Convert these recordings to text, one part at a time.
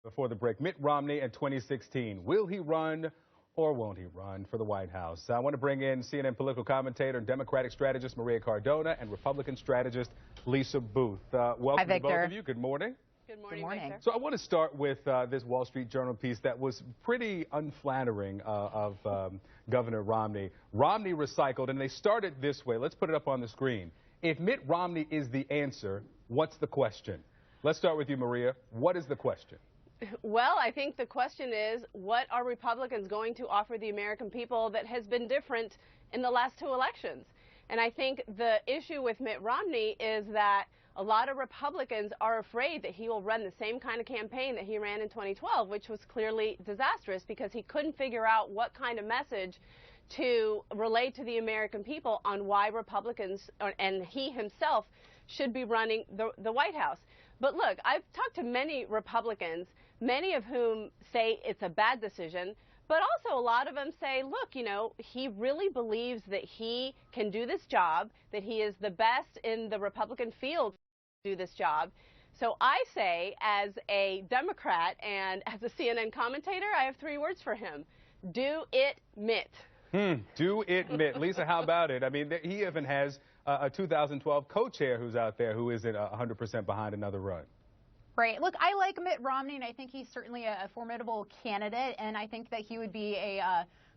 Before the break, Mitt Romney in 2016. Will he run or won't he run for the White House? I want to bring in CNN political commentator and Democratic strategist Maria Cardona and Republican strategist Lisa Boothe. Welcome to both of you. Good morning. Good morning. Victor. So I want to start with this Wall Street Journal piece that was pretty unflattering of Governor Romney. Romney recycled, and they started this way. Let's put it up on the screen. If Mitt Romney is the answer, what's the question? Let's start with you, Maria. What is the question? Well, I think the question is, what are Republicans going to offer the American people that has been different in the last two elections? And I think the issue with Mitt Romney is that a lot of Republicans are afraid that he will run the same kind of campaign that he ran in 2012, which was clearly disastrous because he couldn't figure out what kind of message to relate to the American people on why Republicans and he himself should be running the White House. But look, I've talked to many Republicans, many of whom say it's a bad decision, but also a lot of them say, look, you know, he really believes that he can do this job, that he is the best in the Republican field to do this job. So I say, as a Democrat and as a CNN commentator, I have three words for him. Do it, Mitt. Do it, Mitt. Lisa, how about it? I mean, he even has a 2012 co-chair who's out there who isn't 100% behind another run. Right. Look, I like Mitt Romney, and I think he's certainly a formidable candidate, and I think that he would be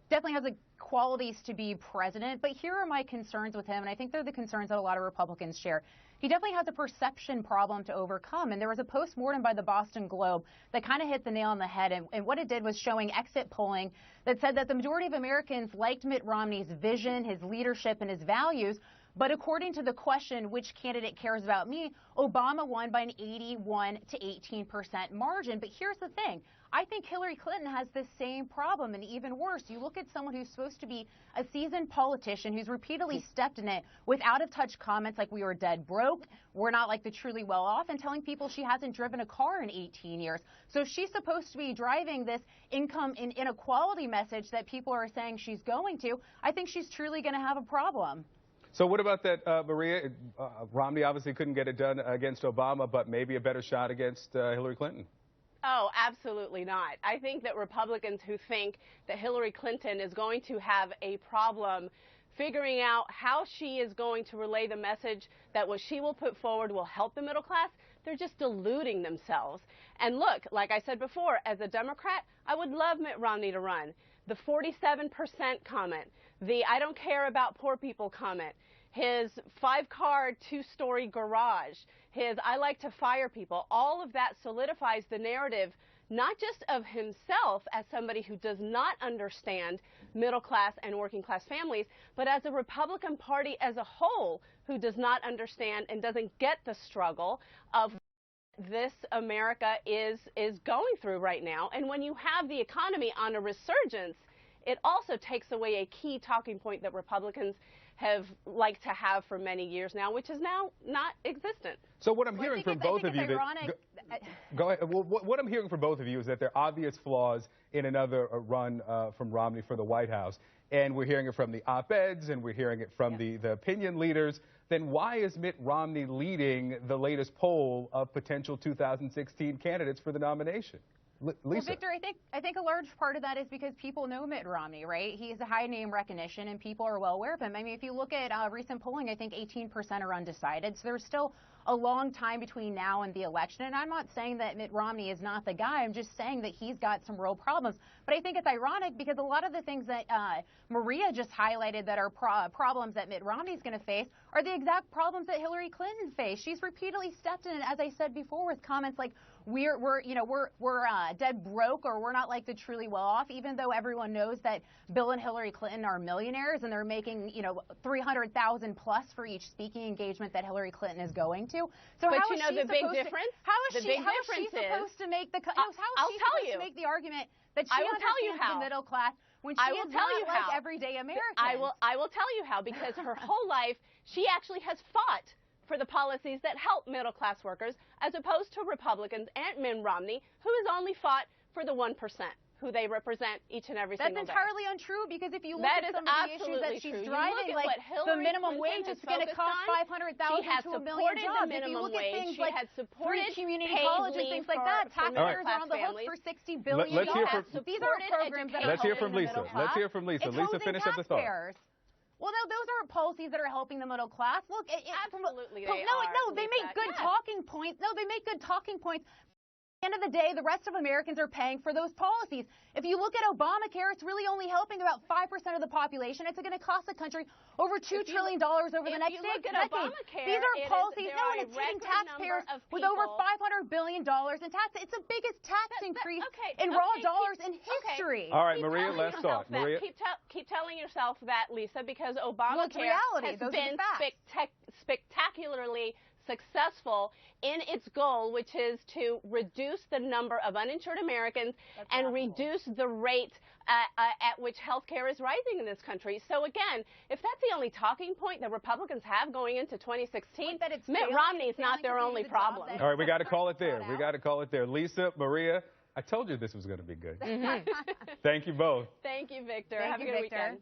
definitely has the qualities to be president. But here are my concerns with him, and I think they're the concerns that a lot of Republicans share. He definitely has a perception problem to overcome, and there was a post-mortem by the Boston Globe that kind of hit the nail on the head, and what it did was showing exit polling that said that the majority of Americans liked Mitt Romney's vision, his leadership, and his values. But according to the question, which candidate cares about me, Obama won by an 81 to 18% margin. But here's the thing. I think Hillary Clinton has the same problem, and even worse. You look at someone who's supposed to be a seasoned politician who's repeatedly stepped in it with out-of-touch comments like we were dead broke, we're not like the truly well-off, and telling people she hasn't driven a car in 18 years. So she's supposed to be driving this income inequality message that people are saying she's going to. I think she's truly going to have a problem. So what about that, Maria? Romney obviously couldn't get it done against Obama, but maybe a better shot against Hillary Clinton. Oh, absolutely not. I think that Republicans who think that Hillary Clinton is going to have a problem figuring out how she is going to relay the message that what she will put forward will help the middle class, they're just deluding themselves. And look, like I said before, as a Democrat, I would love Mitt Romney to run. The 47% comment, the I don't care about poor people comment, his 5-car, 2-story garage, his I like to fire people, all of that solidifies the narrative not just of himself as somebody who does not understand middle class and working class families, but as a Republican Party as a whole who does not understand and doesn't get the struggle of this America is going through right now. And when you have the economy on a resurgence, it also takes away a key talking point that Republicans have liked to have for many years now, which is now not existent. So what I'm hearing from both of you, go ahead. Well, what I'm hearing from both of you is that there are obvious flaws in another run from Romney for the White House, and we're hearing it from the op-eds and we're hearing it from the opinion leaders. Then why is Mitt Romney leading the latest poll of potential 2016 candidates for the nomination? Lisa. Well, Victor, I think a large part of that is because people know Mitt Romney, right? He has a high name recognition, and people are well aware of him. I mean, if you look at recent polling, I think 18% are undecided. So there's still a long time between now and the election. And I'm not saying that Mitt Romney is not the guy. I'm just saying that he's got some real problems. But I think it's ironic because a lot of the things that Maria just highlighted that are problems that Mitt Romney's going to face are the exact problems that Hillary Clinton faced. She's repeatedly stepped in, as I said before, with comments like we're dead broke, or we're not like the truly well off, even though everyone knows that Bill and Hillary Clinton are millionaires and they're making, $300,000 plus for each speaking engagement that Hillary Clinton is going to. So but you know the big difference? How is she supposed to make the argument that she understands the middle class when she is not like everyday Americans? I will tell you how, because her whole life she actually has fought for the policies that help middle-class workers, as opposed to Republicans and Mitt Romney, who has only fought for the 1%, who they represent each and every single day. That's entirely untrue, because if you look at some of the issues that she's driving, like the minimum wage is going to cost $500,000 to $1 million jobs. If you look at things like free community college and things like that, taxpayers are on the hook for $60 billion. These are programs that are helping the middle class. Let's hear from Lisa. Lisa, finish up the thought. Well, no, those aren't policies that are helping the middle class. Look, absolutely, they make good talking points. No, they make good talking points. At the end of the day, the rest of Americans are paying for those policies. If you look at Obamacare, it's really only helping about 5% of the population. It's going to cost the country over $2 trillion over the next decade. These are policies, and it's hitting taxpayers with over $500 billion in tax. It's the biggest tax increase in raw dollars in history. All right, Maria, last thought. Maria, keep telling yourself that, Lisa, because Obamacare has been spectacularly successful in its goal, which is to reduce the number of uninsured Americans and reduce the rate at which health care is rising in this country. So again, if that's the only talking point that Republicans have going into 2016, Mitt Romney is not their only problem. All right, we got to call it there. We got to call it there. Lisa, Maria, I told you this was going to be good. Thank you both. Thank you, Victor. Have a good weekend.